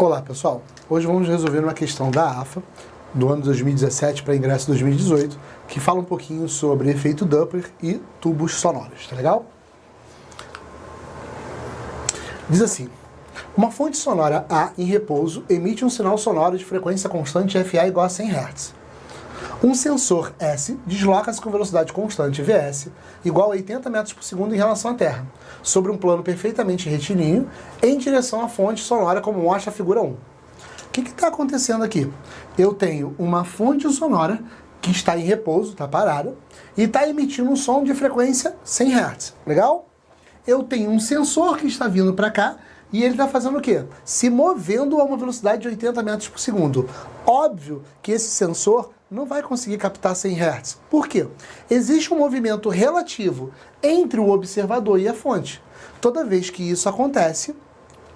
Olá pessoal, hoje vamos resolver uma questão da AFA do ano 2017 para ingresso 2018 que fala um pouquinho sobre efeito Doppler e tubos sonoros, tá legal? Diz assim: uma fonte sonora A em repouso emite um sinal sonoro de frequência constante FA igual a 100 Hz. Um sensor S desloca-se com velocidade constante Vs igual a 80 metros por segundo em relação à Terra, sobre um plano perfeitamente retilíneo, em direção à fonte sonora como mostra a figura 1. O que está acontecendo aqui? Eu tenho uma fonte sonora que está em repouso, está parada, e está emitindo um som de frequência 100 Hz. Legal? Eu tenho um sensor que está vindo para cá, e ele está fazendo o quê? Se movendo a uma velocidade de 80 metros por segundo. Óbvio que esse sensor não vai conseguir captar 100 Hz. Por quê? Existe um movimento relativo entre o observador e a fonte. Toda vez que isso acontece,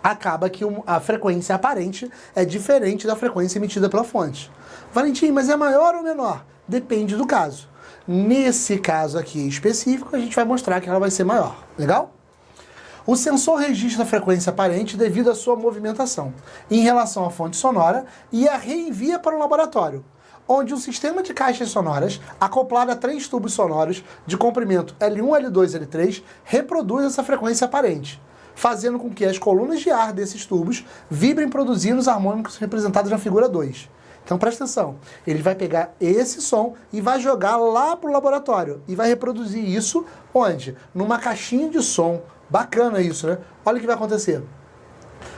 acaba que a frequência aparente é diferente da frequência emitida pela fonte. Valentim, mas é maior ou menor? Depende do caso. Nesse caso aqui específico, a gente vai mostrar que ela vai ser maior. Legal? O sensor registra a frequência aparente devido à sua movimentação em relação à fonte sonora e a reenvia para o laboratório, onde um sistema de caixas sonoras, acoplado a 3 tubos sonoros de comprimento L1, L2 e L3, reproduz essa frequência aparente, fazendo com que as colunas de ar desses tubos vibrem produzindo os harmônicos representados na figura 2. Então presta atenção, ele vai pegar esse som e vai jogar lá para o laboratório e vai reproduzir isso onde? Numa caixinha de som. Bacana isso, né? Olha o que vai acontecer.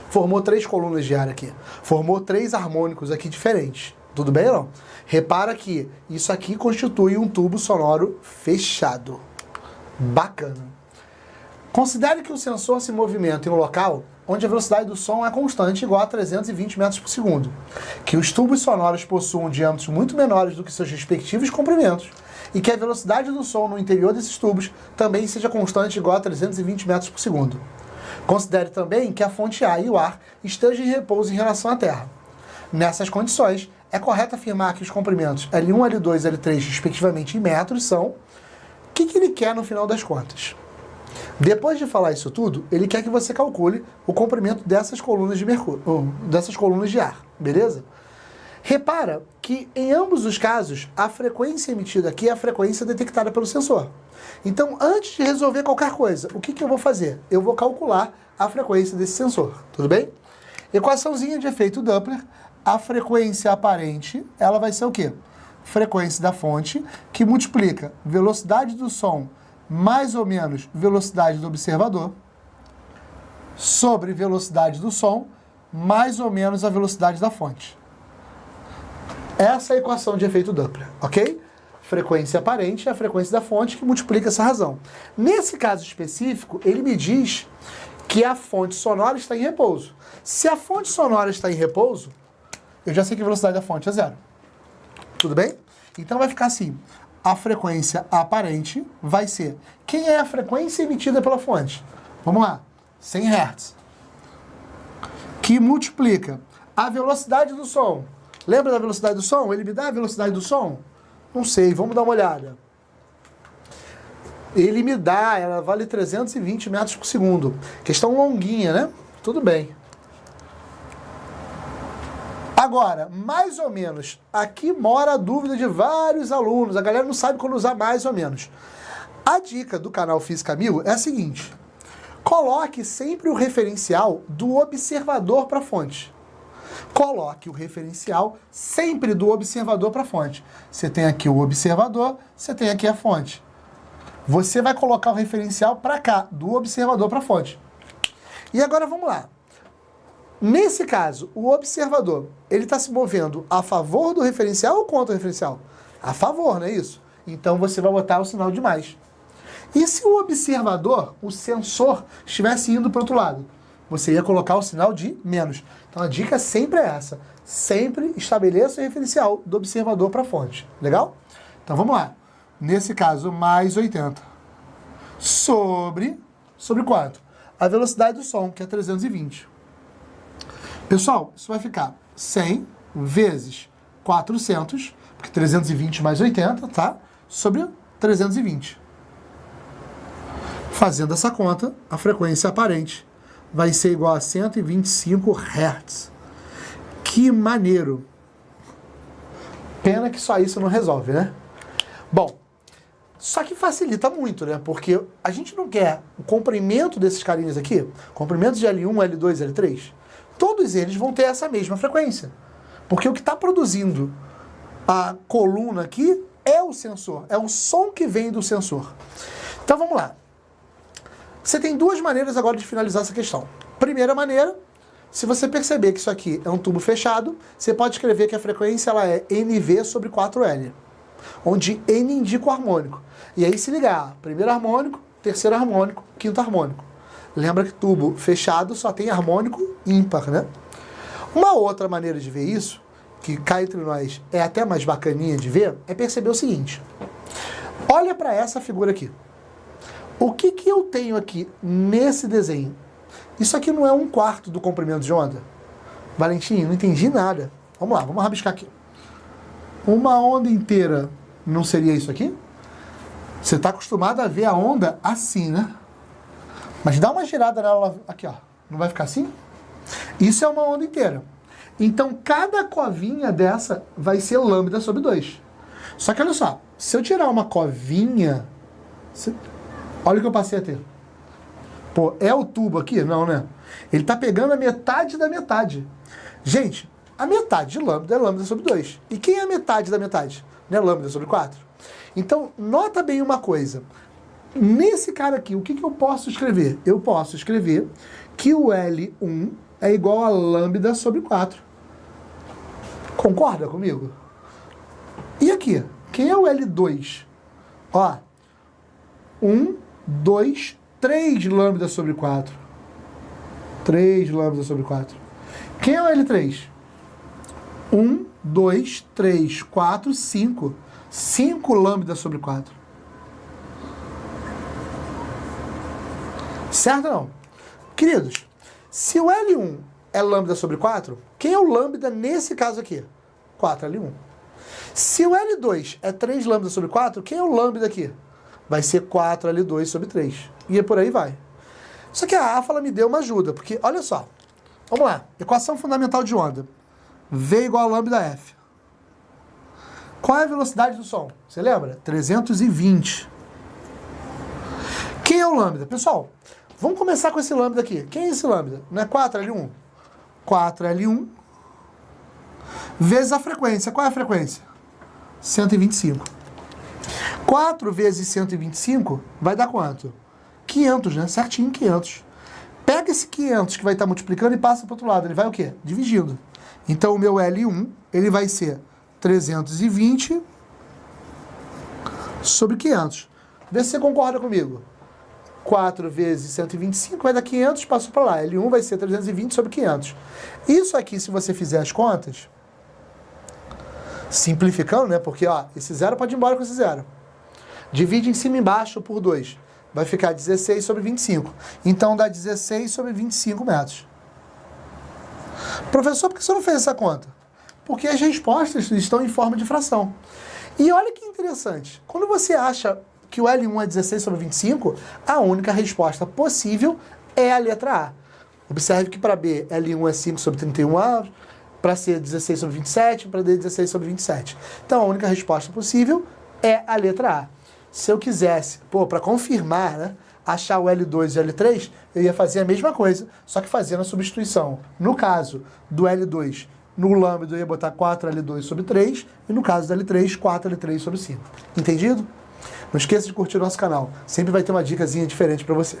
Formou 3 colunas de ar aqui. Formou 3 harmônicos aqui diferentes. Tudo bem ou não? Repara que isso aqui constitui um tubo sonoro fechado. Bacana. Considere que o sensor se movimenta em um local onde a velocidade do som é constante, igual a 320 metros por segundo. Que os tubos sonoros possuam diâmetros muito menores do que seus respectivos comprimentos e que a velocidade do som no interior desses tubos também seja constante, igual a 320 metros por segundo. Considere também que a fonte A e o ar estejam em repouso em relação à Terra. Nessas condições, é correto afirmar que os comprimentos L1, L2 e L3, respectivamente em metros, são... O que ele quer no final das contas? Depois de falar isso tudo, ele quer que você calcule o comprimento dessas colunas de mercúrio, dessas colunas de ar, beleza? Repara que em ambos os casos, a frequência emitida aqui é a frequência detectada pelo sensor. Então, antes de resolver qualquer coisa, o que eu vou fazer? Eu vou calcular a frequência desse sensor, tudo bem? Equaçãozinha de efeito Doppler, a frequência aparente, ela vai ser o quê? Frequência da fonte, que multiplica velocidade do som mais ou menos velocidade do observador, sobre velocidade do som, mais ou menos a velocidade da fonte. Essa é a equação de efeito Doppler, ok? Frequência aparente é a frequência da fonte que multiplica essa razão. Nesse caso específico, ele me diz que a fonte sonora está em repouso. Se a fonte sonora está em repouso, eu já sei que a velocidade da fonte é 0. Tudo bem? Então vai ficar assim. A frequência aparente vai ser... Quem é a frequência emitida pela fonte? Vamos lá. 100 Hz. Que multiplica a velocidade do som. Lembra da velocidade do som? Ele me dá a velocidade do som? Não sei, vamos dar uma olhada. Ele me dá, ela vale 320 metros por segundo. Questão longuinha, né? Tudo bem. Agora, mais ou menos, aqui mora a dúvida de vários alunos. A galera não sabe quando usar mais ou menos. A dica do canal Física 1000 é a seguinte. Coloque sempre o referencial do observador para a fonte. Coloque o referencial sempre do observador para a fonte. Você tem aqui o observador, você tem aqui a fonte. Você vai colocar o referencial para cá, do observador para a fonte. E agora vamos lá. Nesse caso, o observador, ele está se movendo a favor do referencial ou contra o referencial? A favor, não é isso? Então você vai botar o sinal de mais. E se o observador, o sensor, estivesse indo para o outro lado? Você ia colocar o sinal de menos. Então a dica sempre é essa. Sempre estabeleça o referencial do observador para a fonte. Legal? Então vamos lá. Nesse caso, mais 80. Sobre quanto? A velocidade do som, que é 320. Pessoal, isso vai ficar 100 vezes 400, porque 320 mais 80, tá? Sobre 320. Fazendo essa conta, a frequência aparente vai ser igual a 125 Hz. Que maneiro. Pena que só isso não resolve, né? Bom, só que facilita muito, né? Porque a gente não quer o comprimento desses carinhas aqui, comprimentos de L1, L2, L3, todos eles vão ter essa mesma frequência. Porque o que está produzindo a coluna aqui é o sensor, é o som que vem do sensor. Então vamos lá. Você tem duas maneiras agora de finalizar essa questão. Primeira maneira, se você perceber que isso aqui é um tubo fechado, você pode escrever que a frequência ela é NV sobre 4L, onde N indica o harmônico. E aí se ligar, primeiro harmônico, terceiro harmônico, quinto harmônico. Lembra que tubo fechado só tem harmônico ímpar, né? Uma outra maneira de ver isso, que cá entre nós é até mais bacaninha de ver, é perceber o seguinte. Olha para essa figura aqui. O que eu tenho aqui nesse desenho? Isso aqui não é 1/4 do comprimento de onda? Valentim, não entendi nada. Vamos lá, vamos rabiscar aqui. Uma onda inteira não seria isso aqui? Você está acostumado a ver a onda assim, né? Mas dá uma girada nela aqui, ó. Não vai ficar assim? Isso é uma onda inteira. Então, cada covinha dessa vai ser lambda sobre 2. Só que olha só, se eu tirar uma covinha... Olha o que eu passei a ter. Pô, é o tubo aqui? Não, né? Ele está pegando a metade da metade. Gente, a metade de lambda é lambda sobre 2. E quem é a metade da metade? Não é lambda sobre 4? Então, nota bem uma coisa. Nesse cara aqui, o que eu posso escrever? Eu posso escrever que o L1 é igual a lambda sobre 4. Concorda comigo? E aqui? Quem é o L2? Ó, 1, 2, 3 lambda sobre 4. 3 lambda sobre 4. Quem é o L3? 1, 2, 3, 4, 5. 5 lambda sobre 4. Certo ou não? Queridos, se o L1 é lambda sobre 4, quem é o lambda nesse caso aqui? 4L1. Se o L2 é 3 lambda sobre 4, quem é o lambda aqui? Vai ser 4L2 sobre 3. E por aí vai. Só que a áfala me deu uma ajuda, porque, olha só. Vamos lá. Equação fundamental de onda. V igual a lambda F. Qual é a velocidade do som? Você lembra? 320. Quem é o lambda? Pessoal, vamos começar com esse lambda aqui. Quem é esse lambda? Não é 4L1? 4L1 vezes a frequência. Qual é a frequência? 125. 4 vezes 125 vai dar quanto? 500, né? Certinho, 500. Pega esse 500 que vai estar multiplicando e passa para o outro lado. Ele vai o quê? Dividindo. Então, o meu L1, ele vai ser 320 sobre 500. Vê se você concorda comigo. 4 vezes 125 vai dar 500, passou para lá. L1 vai ser 320 sobre 500. Isso aqui, se você fizer as contas, simplificando, né? Porque, ó, esse zero pode ir embora com esse zero. Divide em cima e embaixo por 2. Vai ficar 16 sobre 25. Então, dá 16 sobre 25 metros. Professor, por que você não fez essa conta? Porque as respostas estão em forma de fração. E olha que interessante. Quando você acha que o L1 é 16 sobre 25, a única resposta possível é a letra A. Observe que para B, L1 é 5 sobre 31A, para C, 16 sobre 27, para D, 16 sobre 27. Então, a única resposta possível é a letra A. Se eu quisesse, para confirmar, né, achar o L2 e o L3, eu ia fazer a mesma coisa, só que fazendo a substituição. No caso do L2, no lambda eu ia botar 4L2 sobre 3, e no caso do L3, 4L3 sobre 5. Entendido? Não esqueça de curtir o nosso canal. Sempre vai ter uma dicasinha diferente para você.